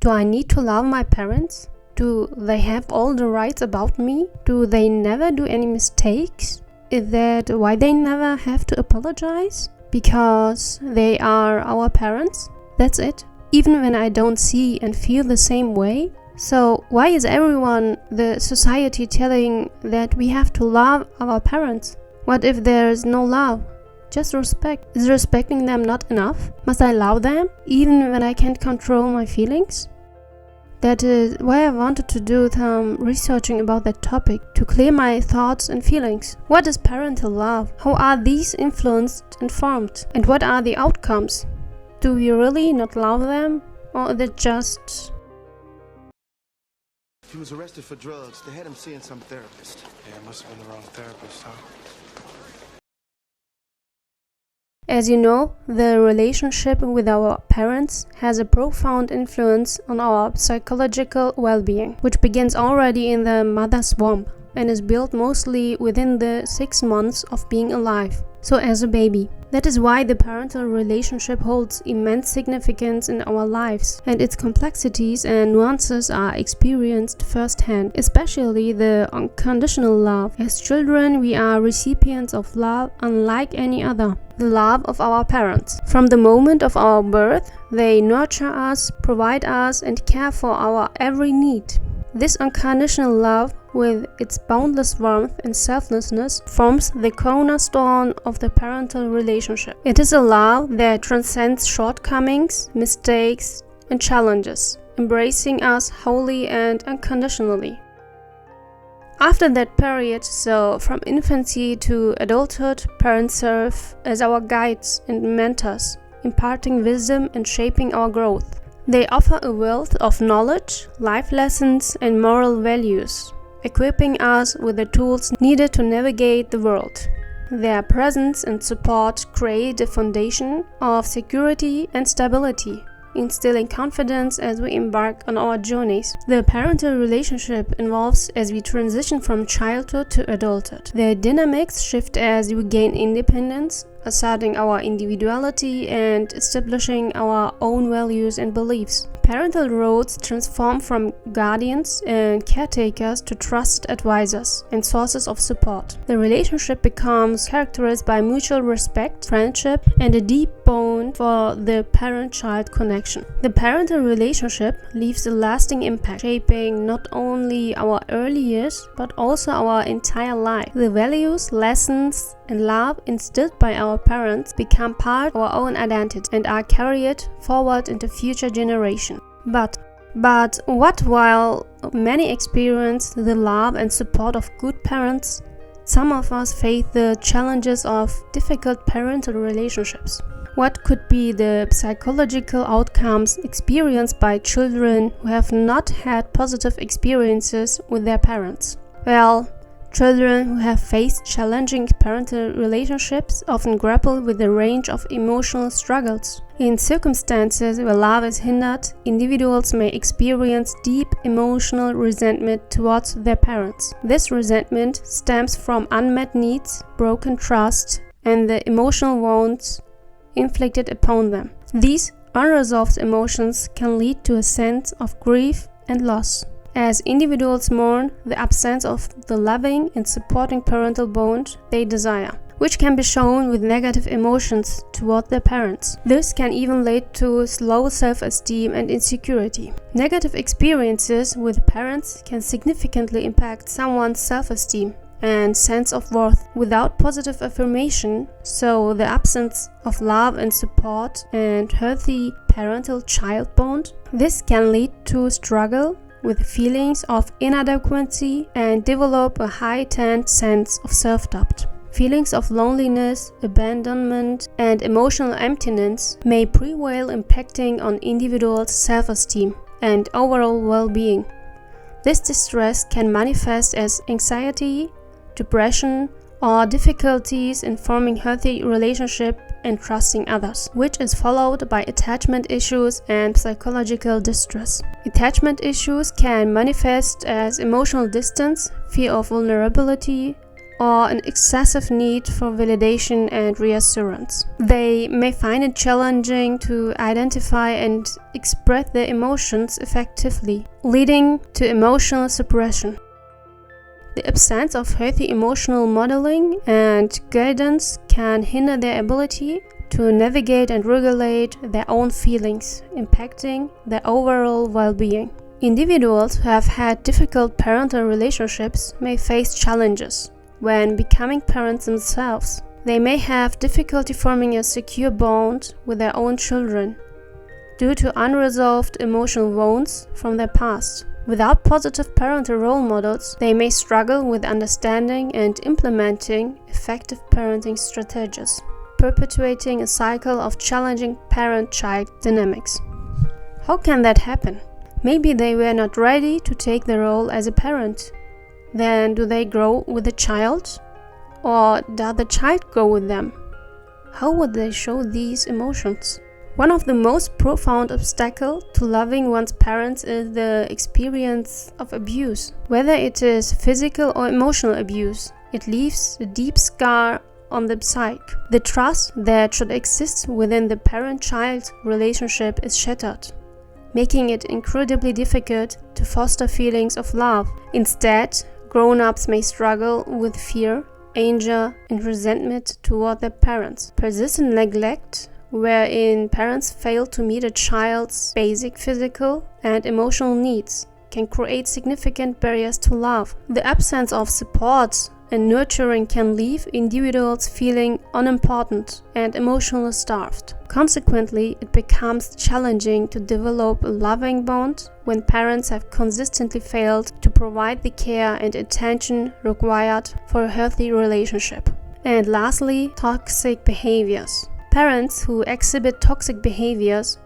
Do I need to love my parents? Do they have all the rights about me? Do they never do any mistakes? Is that why they never have to apologize? Because they are our parents? That's it? Even when I don't see and feel the same way? So why is everyone, the society, telling that we have to love our parents? What if there's no love? Just respect. Is respecting them not enough? Must I love them, even when I can't control my feelings? That is why I wanted to do some researching about that topic, to clear my thoughts and feelings. What is parental love? How are these influenced and formed? And what are the outcomes? Do we really not love them? Or is it just... He was arrested for drugs. They had him seeing some therapist. Yeah, it must have been the wrong therapist, huh? As you know, the relationship with our parents has a profound influence on our psychological well-being, which begins already in the mother's womb and is built mostly within the 6 months of being alive, so as a baby. That is why the parental relationship holds immense significance in our lives, and its complexities and nuances are experienced firsthand, especially the unconditional love. As children, we are recipients of love unlike any other, the love of our parents. From the moment of our birth, they nurture us, provide us, and care for our every need. This unconditional love, with its boundless warmth and selflessness, forms the cornerstone of the parental relationship. It is a love that transcends shortcomings, mistakes, and challenges, embracing us wholly and unconditionally. After that period, so from infancy to adulthood, parents serve as our guides and mentors, imparting wisdom and shaping our growth. They offer a wealth of knowledge, life lessons, and moral values, equipping us with the tools needed to navigate the world. Their presence and support create a foundation of security and stability, instilling confidence as we embark on our journeys. The parental relationship evolves as we transition from childhood to adulthood. The dynamics shift as we gain independence, asserting our individuality and establishing our own values and beliefs. Parental roles transform from guardians and caretakers to trusted advisors and sources of support. The relationship becomes characterized by mutual respect, friendship, and a deep bond for the parent-child connection. The parental relationship leaves a lasting impact, shaping not only our early years, but also our entire life. The values, lessons, and love instilled by our parents become part of our own identity and are carried forward into future generations. But what while many experience the love and support of good parents, some of us face the challenges of difficult parental relationships. What could be the psychological outcomes experienced by children who have not had positive experiences with their parents? Well, children who have faced challenging parental relationships often grapple with a range of emotional struggles. In circumstances where love is hindered, individuals may experience deep emotional resentment towards their parents. This resentment stems from unmet needs, broken trust, and the emotional wounds inflicted upon them. These unresolved emotions can lead to a sense of grief and loss, as individuals mourn the absence of the loving and supporting parental bond they desire, which can be shown with negative emotions toward their parents. This can even lead to low self-esteem and insecurity. Negative experiences with parents can significantly impact someone's self-esteem and sense of worth. Without positive affirmation, so the absence of love and support and healthy parental-child bond, this can lead to struggle with feelings of inadequacy and develop a heightened sense of self-doubt. Feelings of loneliness, abandonment, and emotional emptiness may prevail, impacting on individuals' self-esteem and overall well-being. This distress can manifest as anxiety, depression, or difficulties in forming healthy relationships and trusting others, which is followed by attachment issues and psychological distress. Attachment issues can manifest as emotional distance, fear of vulnerability, or an excessive need for validation and reassurance. They may find it challenging to identify and express their emotions effectively, leading to emotional suppression. The absence of healthy emotional modeling and guidance can hinder their ability to navigate and regulate their own feelings, impacting their overall well-being. Individuals who have had difficult parental relationships may face challenges when becoming parents themselves. They may have difficulty forming a secure bond with their own children due to unresolved emotional wounds from their past. Without positive parental role models, they may struggle with understanding and implementing effective parenting strategies, perpetuating a cycle of challenging parent-child dynamics. How can that happen? Maybe they were not ready to take the role as a parent. Then do they grow with the child? Or does the child grow with them? How would they show these emotions? One of the most profound obstacles to loving one's parents is the experience of abuse. Whether it is physical or emotional abuse, it leaves a deep scar on the psyche. The trust that should exist within the parent-child relationship is shattered, making it incredibly difficult to foster feelings of love. Instead, grown-ups may struggle with fear, anger, and resentment toward their parents. Persistent neglect, wherein parents fail to meet a child's basic physical and emotional needs, can create significant barriers to love. The absence of support and nurturing can leave individuals feeling unimportant and emotionally starved. Consequently, it becomes challenging to develop a loving bond when parents have consistently failed to provide the care and attention required for a healthy relationship. And lastly, toxic behaviors. Parents who exhibit toxic behaviors,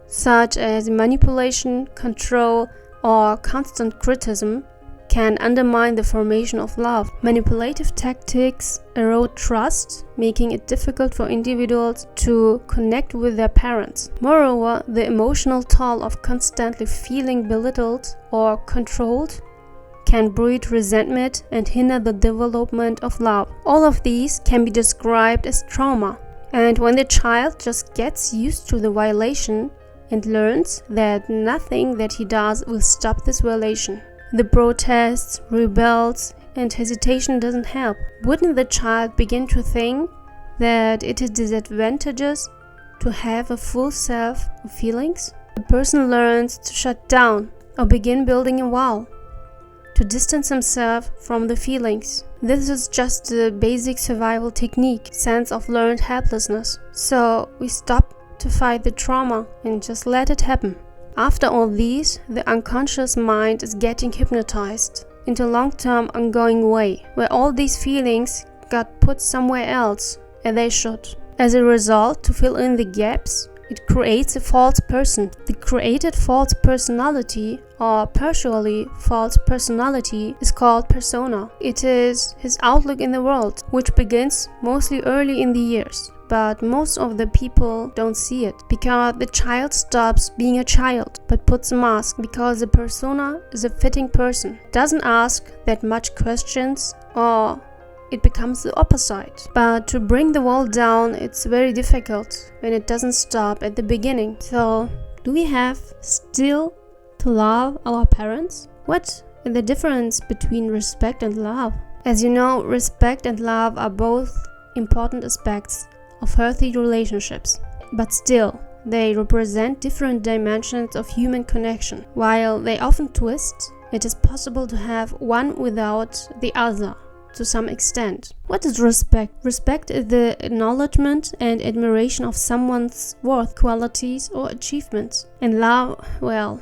such as manipulation, control, or constant criticism, can undermine the formation of love. Manipulative tactics erode trust, making it difficult for individuals to connect with their parents. Moreover, the emotional toll of constantly feeling belittled or controlled can breed resentment and hinder the development of love. All of these can be described as trauma. And when the child just gets used to the violation and learns that nothing that he does will stop this violation, the protests, rebels, and hesitation doesn't help. Wouldn't the child begin to think that it is disadvantageous to have a full self of feelings? The person learns to shut down or begin building a wall, to distance himself from the feelings. This is just a basic survival technique, sense of learned helplessness. So we stop to fight the trauma and just let it happen. After all these, the unconscious mind is getting hypnotized into a long-term ongoing way, where all these feelings got put somewhere else, and they should. As a result, to fill in the gaps, it creates a false person. The created false personality, or partially false personality, is called persona. It is his outlook in the world, which begins mostly early in the years. But most of the people don't see it, because the child stops being a child, but puts a mask, because the persona is a fitting person. Doesn't ask that much questions, or it becomes the opposite. But to bring the wall down, it's very difficult when it doesn't stop at the beginning. So, do we have still to love our parents? What is the difference between respect and love? As you know, respect and love are both important aspects of healthy relationships, but still, they represent different dimensions of human connection. While they often twist, it is possible to have one without the other to some extent. What is respect? Respect is the acknowledgement and admiration of someone's worth, qualities, or achievements. And love, well,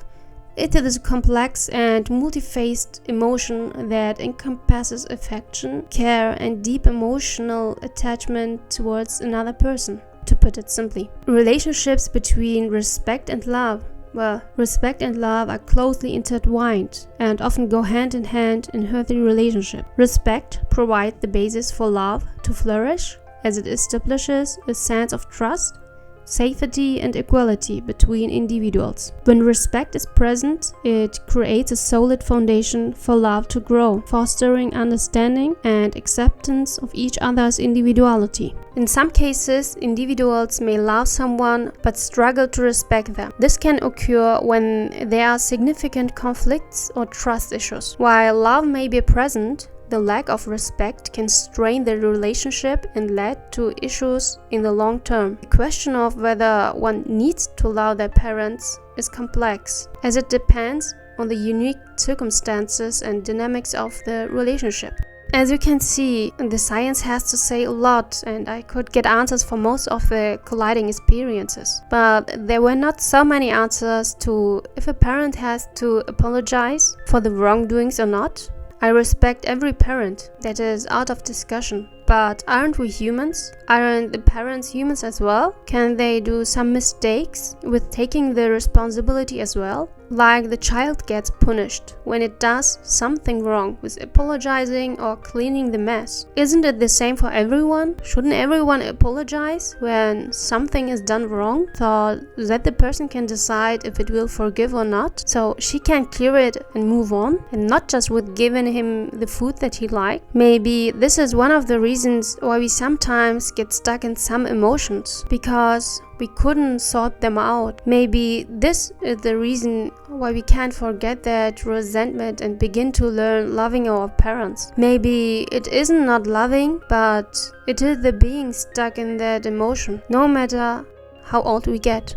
it is a complex and multifaced emotion that encompasses affection, care, and deep emotional attachment towards another person. To put it simply, relationships between respect and love, well, respect and love are closely intertwined and often go hand in hand in healthy relationship. Respect provides the basis for love to flourish, as it establishes a sense of trust safety, and equality between individuals. When respect is present, it creates a solid foundation for love to grow, fostering understanding and acceptance of each other's individuality. In some cases, individuals may love someone but struggle to respect them. This can occur when there are significant conflicts or trust issues. While love may be present, the lack of respect can strain the relationship and lead to issues in the long term. The question of whether one needs to love their parents is complex, as it depends on the unique circumstances and dynamics of the relationship. As you can see, the science has to say a lot, and I could get answers for most of the colliding experiences. But there were not so many answers to if a parent has to apologize for the wrongdoings or not. I respect every parent, that is out of discussion. But aren't we humans? Aren't the parents humans as well? Can they do some mistakes with taking the responsibility as well? Like the child gets punished when it does something wrong with apologizing or cleaning the mess. Isn't it the same for everyone? Shouldn't everyone apologize when something is done wrong, so that the person can decide if it will forgive or not, so she can clear it and move on, and not just with giving him the food that he liked? Maybe this is one of the reasons why we sometimes get stuck in some emotions, because we couldn't sort them out. Maybe this is the reason why we can't forget that resentment and begin to learn loving our parents. Maybe it isn't not loving, but it is the being stuck in that emotion, no matter how old we get.